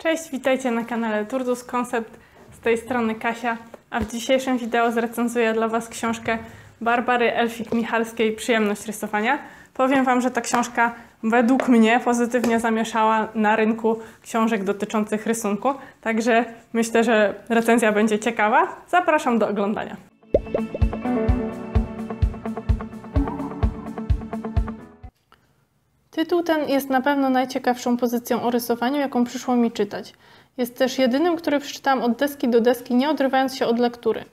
Cześć, witajcie na kanale Turdus Concept, z tej strony Kasia, a w dzisiejszym wideo zrecenzuję dla Was książkę Barbary Elfik-Michalskiej Przyjemność rysowania. Powiem Wam, że ta książka według mnie pozytywnie zamieszała na rynku książek dotyczących rysunku, także myślę, że recenzja będzie ciekawa. Zapraszam do oglądania. Tytuł ten jest na pewno najciekawszą pozycją o rysowaniu, jaką przyszło mi czytać. Jest też jedynym, który przeczytałam od deski do deski, nie odrywając się od lektury.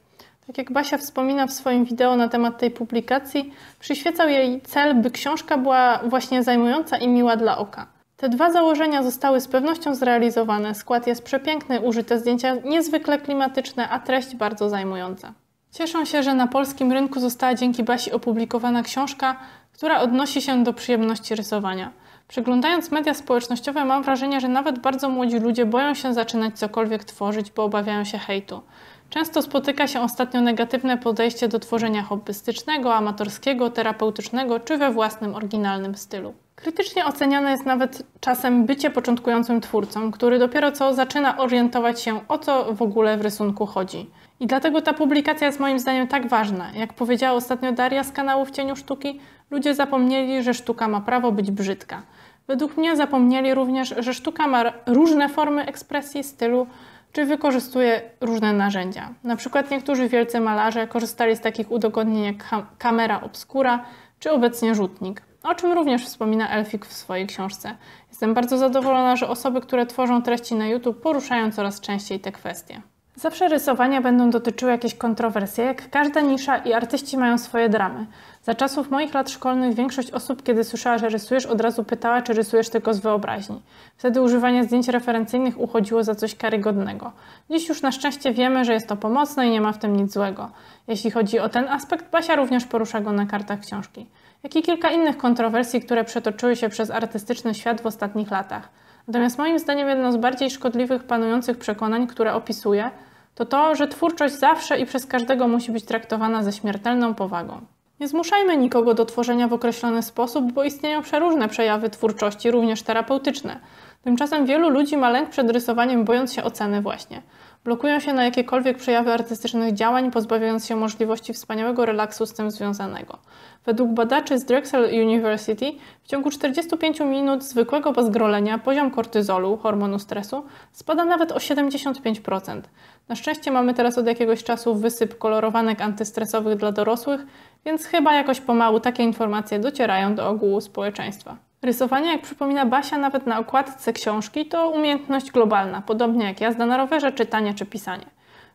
Tak jak Basia wspomina w swoim wideo na temat tej publikacji, przyświecał jej cel, by książka była właśnie zajmująca i miła dla oka. Te dwa założenia zostały z pewnością zrealizowane. Skład jest przepiękny, użyte zdjęcia niezwykle klimatyczne, a treść bardzo zajmująca. Cieszę się, że na polskim rynku została dzięki Basi opublikowana książka, która odnosi się do przyjemności rysowania. Przeglądając media społecznościowe mam wrażenie, że nawet bardzo młodzi ludzie boją się zaczynać cokolwiek tworzyć, bo obawiają się hejtu. Często spotyka się ostatnio negatywne podejście do tworzenia hobbystycznego, amatorskiego, terapeutycznego czy we własnym, oryginalnym stylu. Krytycznie oceniane jest nawet czasem bycie początkującym twórcą, który dopiero co zaczyna orientować się, o co w ogóle w rysunku chodzi. I dlatego ta publikacja jest moim zdaniem tak ważna. Jak powiedziała ostatnio Daria z kanału W Cieniu Sztuki, ludzie zapomnieli, że sztuka ma prawo być brzydka. Według mnie zapomnieli również, że sztuka ma różne formy ekspresji, stylu, czy wykorzystuje różne narzędzia. Na przykład niektórzy wielcy malarze korzystali z takich udogodnień jak kamera obscura, czy obecnie rzutnik, o czym również wspomina Elfik w swojej książce. Jestem bardzo zadowolona, że osoby, które tworzą treści na YouTube, poruszają coraz częściej te kwestie. Zawsze rysowania będą dotyczyły jakieś kontrowersje, jak każda nisza i artyści mają swoje dramy. Za czasów moich lat szkolnych większość osób, kiedy słyszała, że rysujesz, od razu pytała, czy rysujesz tylko z wyobraźni. Wtedy używanie zdjęć referencyjnych uchodziło za coś karygodnego. Dziś już na szczęście wiemy, że jest to pomocne i nie ma w tym nic złego. Jeśli chodzi o ten aspekt, Basia również porusza go na kartach książki. Jak i kilka innych kontrowersji, które przetoczyły się przez artystyczny świat w ostatnich latach. Natomiast moim zdaniem jedno z bardziej szkodliwych panujących przekonań, które opisuje, to to, że twórczość zawsze i przez każdego musi być traktowana ze śmiertelną powagą. Nie zmuszajmy nikogo do tworzenia w określony sposób, bo istnieją przeróżne przejawy twórczości, również terapeutyczne. Tymczasem wielu ludzi ma lęk przed rysowaniem, bojąc się oceny właśnie. Blokują się na jakiekolwiek przejawy artystycznych działań, pozbawiając się możliwości wspaniałego relaksu z tym związanego. Według badaczy z Drexel University w ciągu 45 minut zwykłego bezgrolenia poziom kortyzolu, hormonu stresu, spada nawet o 75%. Na szczęście mamy teraz od jakiegoś czasu wysyp kolorowanek antystresowych dla dorosłych, więc chyba jakoś pomału takie informacje docierają do ogółu społeczeństwa. Rysowanie, jak przypomina Basia, nawet na okładce książki, to umiejętność globalna, podobnie jak jazda na rowerze, czytanie czy pisanie.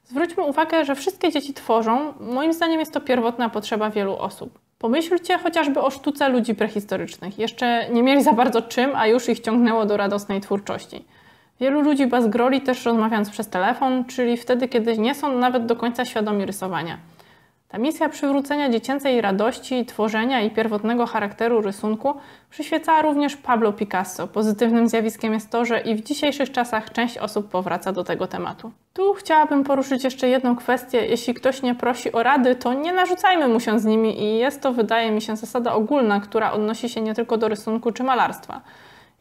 Zwróćmy uwagę, że wszystkie dzieci tworzą, moim zdaniem jest to pierwotna potrzeba wielu osób. Pomyślcie chociażby o sztuce ludzi prehistorycznych. Jeszcze nie mieli za bardzo czym, a już ich ciągnęło do radosnej twórczości. Wielu ludzi bazgroli też rozmawiając przez telefon, czyli wtedy, kiedy nie są nawet do końca świadomi rysowania. Ta misja przywrócenia dziecięcej radości, tworzenia i pierwotnego charakteru rysunku przyświecała również Pablo Picasso. Pozytywnym zjawiskiem jest to, że i w dzisiejszych czasach część osób powraca do tego tematu. Tu chciałabym poruszyć jeszcze jedną kwestię. Jeśli ktoś nie prosi o rady, to nie narzucajmy mu się z nimi i jest to, wydaje mi się, zasada ogólna, która odnosi się nie tylko do rysunku czy malarstwa.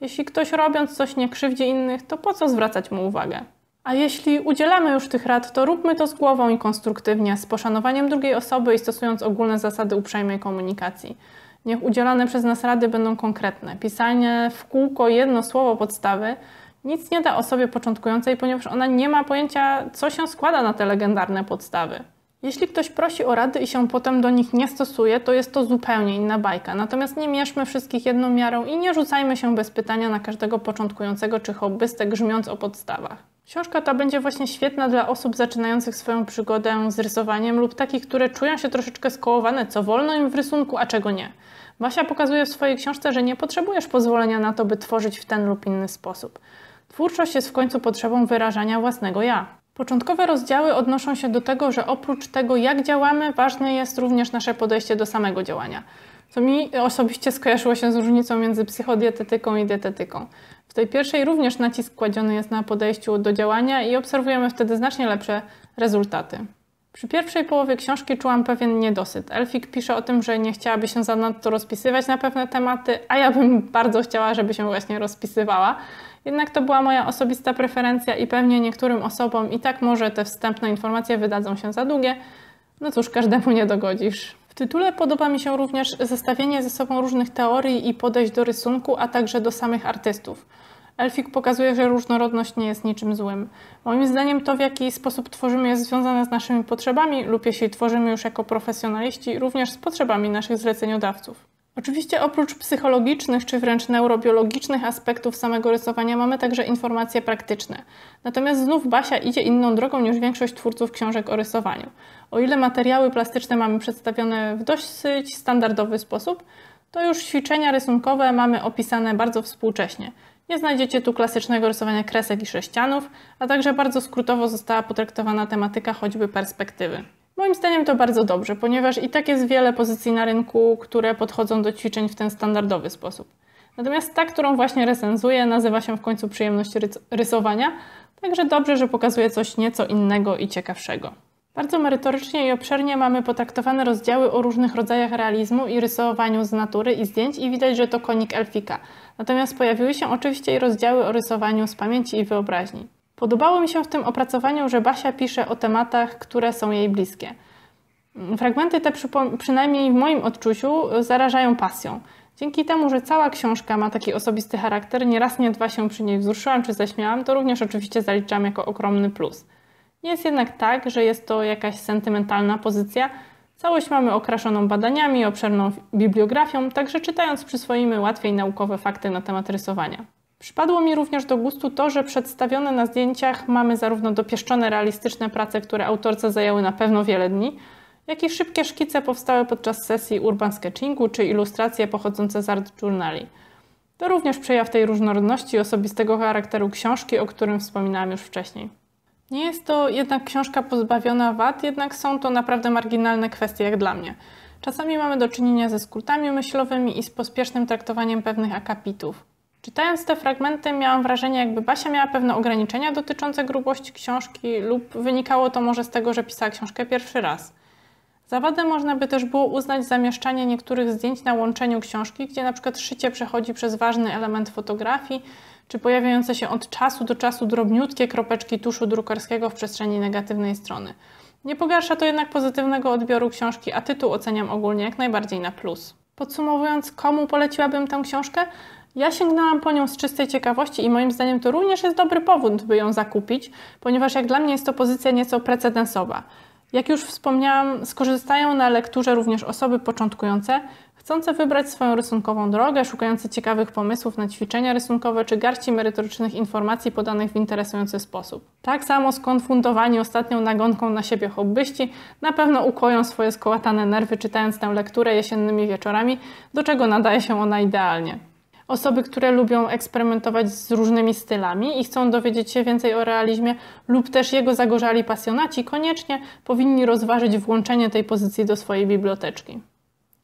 Jeśli ktoś robiąc coś nie krzywdzi innych, to po co zwracać mu uwagę? A jeśli udzielamy już tych rad, to róbmy to z głową i konstruktywnie, z poszanowaniem drugiej osoby i stosując ogólne zasady uprzejmej komunikacji. Niech udzielane przez nas rady będą konkretne. Pisanie w kółko jedno słowo podstawy nic nie da osobie początkującej, ponieważ ona nie ma pojęcia, co się składa na te legendarne podstawy. Jeśli ktoś prosi o rady i się potem do nich nie stosuje, to jest to zupełnie inna bajka. Natomiast nie mierzmy wszystkich jedną miarą i nie rzucajmy się bez pytania na każdego początkującego czy hobbystę, grzmiąc o podstawach. Książka ta będzie właśnie świetna dla osób zaczynających swoją przygodę z rysowaniem lub takich, które czują się troszeczkę skołowane, co wolno im w rysunku, a czego nie. Basia pokazuje w swojej książce, że nie potrzebujesz pozwolenia na to, by tworzyć w ten lub inny sposób. Twórczość jest w końcu potrzebą wyrażania własnego ja. Początkowe rozdziały odnoszą się do tego, że oprócz tego, jak działamy, ważne jest również nasze podejście do samego działania. Co mi osobiście skojarzyło się z różnicą między psychodietetyką i dietetyką. W tej pierwszej również nacisk kładziony jest na podejściu do działania i obserwujemy wtedy znacznie lepsze rezultaty. Przy pierwszej połowie książki czułam pewien niedosyt. Elfik pisze o tym, że nie chciałaby się zanadto rozpisywać na pewne tematy, a ja bym bardzo chciała, żeby się właśnie rozpisywała. Jednak to była moja osobista preferencja i pewnie niektórym osobom i tak może te wstępne informacje wydadzą się za długie. No cóż, każdemu nie dogodzisz. W tytule podoba mi się również zestawienie ze sobą różnych teorii i podejść do rysunku, a także do samych artystów. Elfik pokazuje, że różnorodność nie jest niczym złym. Moim zdaniem to, w jaki sposób tworzymy, jest związane z naszymi potrzebami lub jeśli tworzymy już jako profesjonaliści, również z potrzebami naszych zleceniodawców. Oczywiście oprócz psychologicznych czy wręcz neurobiologicznych aspektów samego rysowania mamy także informacje praktyczne. Natomiast znów Basia idzie inną drogą niż większość twórców książek o rysowaniu. O ile materiały plastyczne mamy przedstawione w dosyć standardowy sposób, to już ćwiczenia rysunkowe mamy opisane bardzo współcześnie. Nie znajdziecie tu klasycznego rysowania kresek i sześcianów, a także bardzo skrótowo została potraktowana tematyka choćby perspektywy. Moim zdaniem to bardzo dobrze, ponieważ i tak jest wiele pozycji na rynku, które podchodzą do ćwiczeń w ten standardowy sposób. Natomiast ta, którą właśnie recenzuję, nazywa się w końcu przyjemność rysowania, także dobrze, że pokazuje coś nieco innego i ciekawszego. Bardzo merytorycznie i obszernie mamy potraktowane rozdziały o różnych rodzajach realizmu i rysowaniu z natury i zdjęć i widać, że to konik Elfika. Natomiast pojawiły się oczywiście i rozdziały o rysowaniu z pamięci i wyobraźni. Podobało mi się w tym opracowaniu, że Basia pisze o tematach, które są jej bliskie. Fragmenty te, przynajmniej w moim odczuciu, zarażają pasją. Dzięki temu, że cała książka ma taki osobisty charakter, nie raz, nie dwa się przy niej wzruszyłam czy zaśmiałam, to również oczywiście zaliczam jako ogromny plus. Nie jest jednak tak, że jest to jakaś sentymentalna pozycja. Całość mamy okraszoną badaniami, obszerną bibliografią, także czytając przyswoimy łatwiej naukowe fakty na temat rysowania. Przypadło mi również do gustu to, że przedstawione na zdjęciach mamy zarówno dopieszczone, realistyczne prace, które autorce zajęły na pewno wiele dni, jak i szybkie szkice powstałe podczas sesji urban sketchingu czy ilustracje pochodzące z art journali. To również przejaw tej różnorodności i osobistego charakteru książki, o którym wspominałam już wcześniej. Nie jest to jednak książka pozbawiona wad, jednak są to naprawdę marginalne kwestie jak dla mnie. Czasami mamy do czynienia ze skrótami myślowymi i z pospiesznym traktowaniem pewnych akapitów. Czytając te fragmenty miałam wrażenie, jakby Basia miała pewne ograniczenia dotyczące grubości książki lub wynikało to może z tego, że pisała książkę pierwszy raz. Za wadę można by też było uznać zamieszczanie niektórych zdjęć na łączeniu książki, gdzie na przykład szycie przechodzi przez ważny element fotografii, czy pojawiające się od czasu do czasu drobniutkie kropeczki tuszu drukarskiego w przestrzeni negatywnej strony. Nie pogarsza to jednak pozytywnego odbioru książki, a tytuł oceniam ogólnie jak najbardziej na plus. Podsumowując, komu poleciłabym tę książkę? Ja sięgnęłam po nią z czystej ciekawości i moim zdaniem to również jest dobry powód, by ją zakupić, ponieważ jak dla mnie jest to pozycja nieco precedensowa. Jak już wspomniałam, skorzystają na lekturze również osoby początkujące, chcące wybrać swoją rysunkową drogę, szukające ciekawych pomysłów na ćwiczenia rysunkowe czy garści merytorycznych informacji podanych w interesujący sposób. Tak samo skonfundowani ostatnią nagonką na siebie hobbyści na pewno ukoją swoje skołatane nerwy czytając tę lekturę jesiennymi wieczorami, do czego nadaje się ona idealnie. Osoby, które lubią eksperymentować z różnymi stylami i chcą dowiedzieć się więcej o realizmie lub też jego zagorzali pasjonaci, koniecznie powinni rozważyć włączenie tej pozycji do swojej biblioteczki.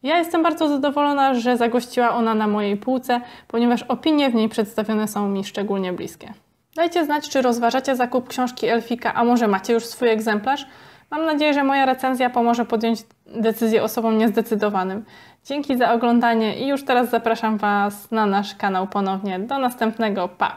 Ja jestem bardzo zadowolona, że zagościła ona na mojej półce, ponieważ opinie w niej przedstawione są mi szczególnie bliskie. Dajcie znać, czy rozważacie zakup książki Elfika, a może macie już swój egzemplarz? Mam nadzieję, że moja recenzja pomoże podjąć decyzję osobom niezdecydowanym. Dzięki za oglądanie i już teraz zapraszam Was na nasz kanał ponownie. Do następnego, pa!